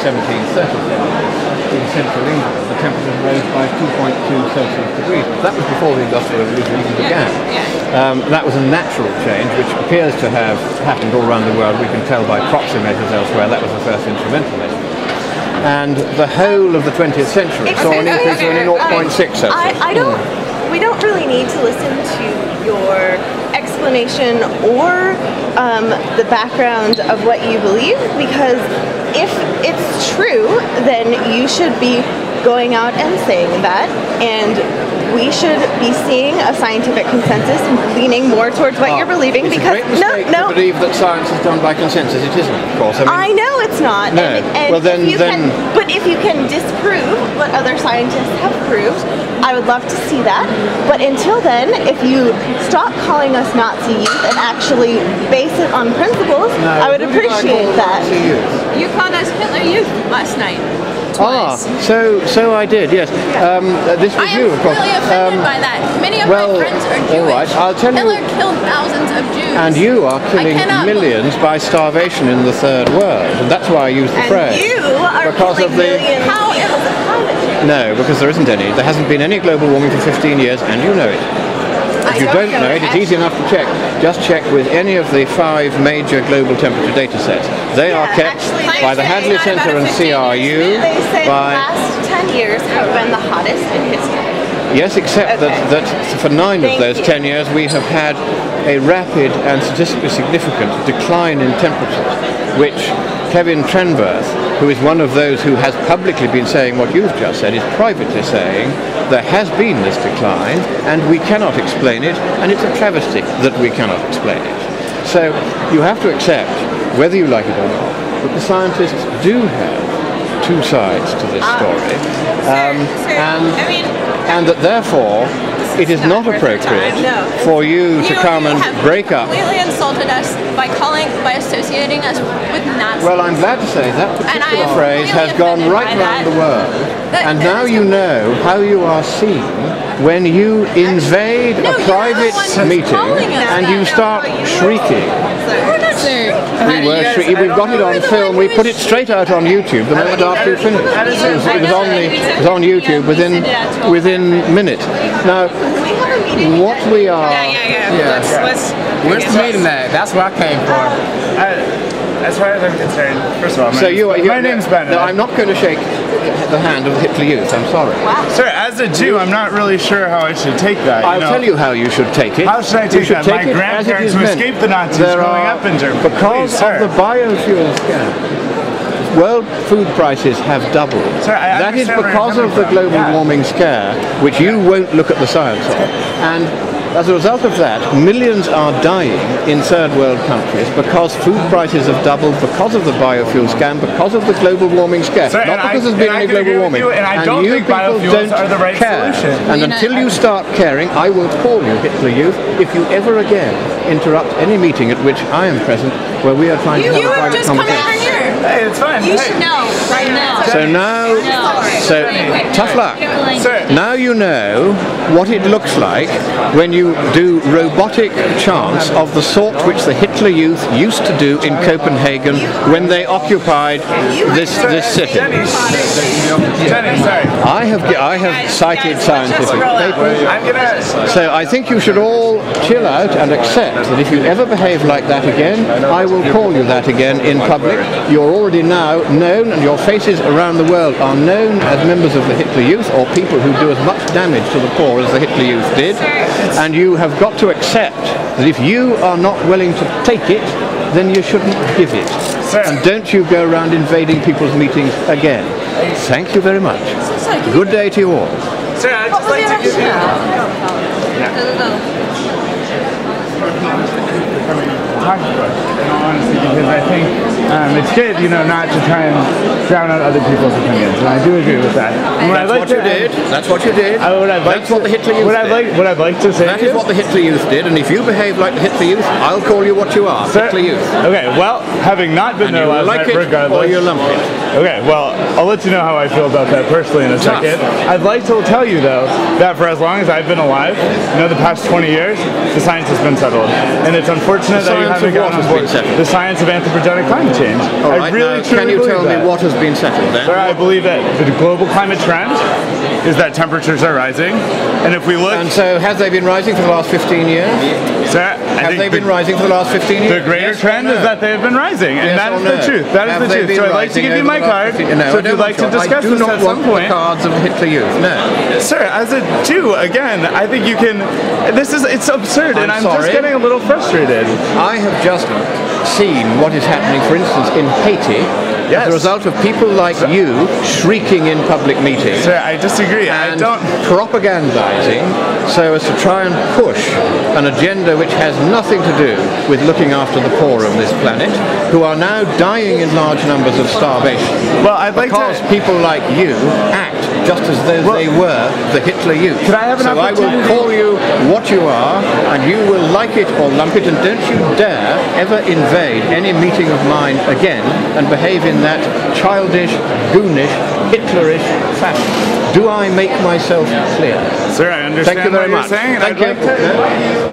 1730 in central England, the temperature rose by 2.2 Celsius degrees. That was before the Industrial Revolution even began. That was a natural change which appears to have happened all around the world. We can tell by proxy measures elsewhere. That was the first instrumental measure. And the whole of the 20th century saw an increase of only 0.6 Celsius. We don't really need to listen to your explanation or the background of what you believe, because if it's true, then you should be going out and saying that, and we should be seeing a scientific consensus leaning more towards what you're believing. It's because a great mistake to believe that science is done by consensus. It isn't, of course. I know it's not. No. And well, but if you can disprove what other scientists have proved, I would love to see that. But until then, if you stop calling us Nazi youth and actually base it on principles, I would appreciate that. You called us Hitler youth last night. Twice. So I did, yes. This was you, of course. I am really offended by that. Many of my friends are Jewish. All right, I'll tell Hitler killed thousands of Jews. And you are killing millions by starvation in the third world, and that's why I use the phrase. You are killing millions. How is it climate change? No, because there isn't any. There hasn't been any global warming for 15 years, and you know it. If you don't know it, it's easy enough to check. Just check with any of the 5 major global temperature data sets. They are kept by the Hadley Centre and CRU. They say the last 10 years have been the hottest in history. Yes, except that for 9 of those 10 years we have had a rapid and statistically significant decline in temperatures, which Kevin Trenworth, who is one of those who has publicly been saying what you've just said, is privately saying there has been this decline and we cannot explain it, and it's a travesty that we cannot explain it. So you have to accept, whether you like it or not, that the scientists do have 2 sides to this story, and that therefore it is not appropriate for you to come and break up. You completely insulted us by associating us with Nazis. Well, I'm glad to say that particular phrase has gone right around the world, and now you know how you are seen when you invade a private meeting and you start shrieking. We've got it on film. We put it straight out on YouTube the moment after you finished. It was on YouTube within minutes. Now, what we are... Where's the meeting at? That's where I came from. As far as I'm concerned, first of all, my name's Ben. No, I'm not going to shake the hand of the Hitler Youth. I'm sorry. Wow. Sir, as a Jew, I'm not really sure how I should take that. I'll tell you how you should take it. How should I take that? My grandparents who escaped the Nazis growing up in Germany. Because of the biofuel scare, world food prices have doubled. Sir, that is because of the global warming scare, which you won't look at the science of. And as a result of that, millions are dying in third world countries because food prices have doubled because of the biofuel scam, because of the global warming scare. Sir, not because there's been any global warming. And I don't think biofuels are the right solution. And until you start caring, I will call you Hitler Youth if you ever again interrupt any meeting at which I am present where we are trying to have a private conversation. Hey, it's fine. You should know right now. So tough luck. Sir. Now you know what it looks like when you do robotic chants of the sort which the Hitler Youth used to do in Copenhagen when they occupied this city. Jenny, sorry. I have cited scientific papers. So I think you should all chill out and accept that if you ever behave like that again, I will call you that again in public. You're already now known, and your faces around the world are known as members of the Hitler Youth, or people who do as much damage to the poor as the Hitler Youth did. And you have got to accept that if you are not willing to take it, then you shouldn't give it. And don't you go around invading people's meetings again. Thank you very much. Good day to you all. Sir, I'd just like to give you... Talk about it, in all honesty, because I think it's good, not to try and drown out other people's opinions, and I do agree with that. That's what you did. That's what the Hitler Youth did. What I'd like to say That is what the Hitler Youth did, and if you behave like the Hitler Youth, I'll call you what you are, Hitler Youth. Okay, well, having not been there last night, regardless... or you lump it. Okay, well, I'll let you know how I feel about that personally in a second. I'd like to tell you, though, that for as long as I've been alive, the past 20 years, the science has been settled. And it's unfortunate that you haven't gotten on board the science of anthropogenic climate change. All right, can you tell me what has been settled then? Sir, I believe that the global climate trend is that temperatures are rising, and if we look... And so, have they been rising for the last 15 years? Sir, have they been rising for the last 15 years? The greater trend is that they have been rising, and that is the truth. That is the truth. So I'd like to give you my card, so if you'd like to discuss this at some point. The cards of Hitler Youth, no. Sir, as a Jew, again, I think you can... It's absurd, and I'm just getting a little frustrated. I have just seen what is happening, for instance, in Haiti, as a result of people like you shrieking in public meetings. Sir, I disagree. And propagandizing so as to try and push an agenda which has nothing to do with looking after the poor of this planet, who are now dying in large numbers of starvation. Well, I'd like because people like you act just as though they were the Hitler Youth. Could I have an opportunity? So I will call you what you are, and you will like it or lump it, and don't you dare ever invade any meeting of mine again and behave in that childish, goonish, Hitlerish fashion. Do I make myself clear? Sir, I understand Thank you very what much. you're saying. Thank you.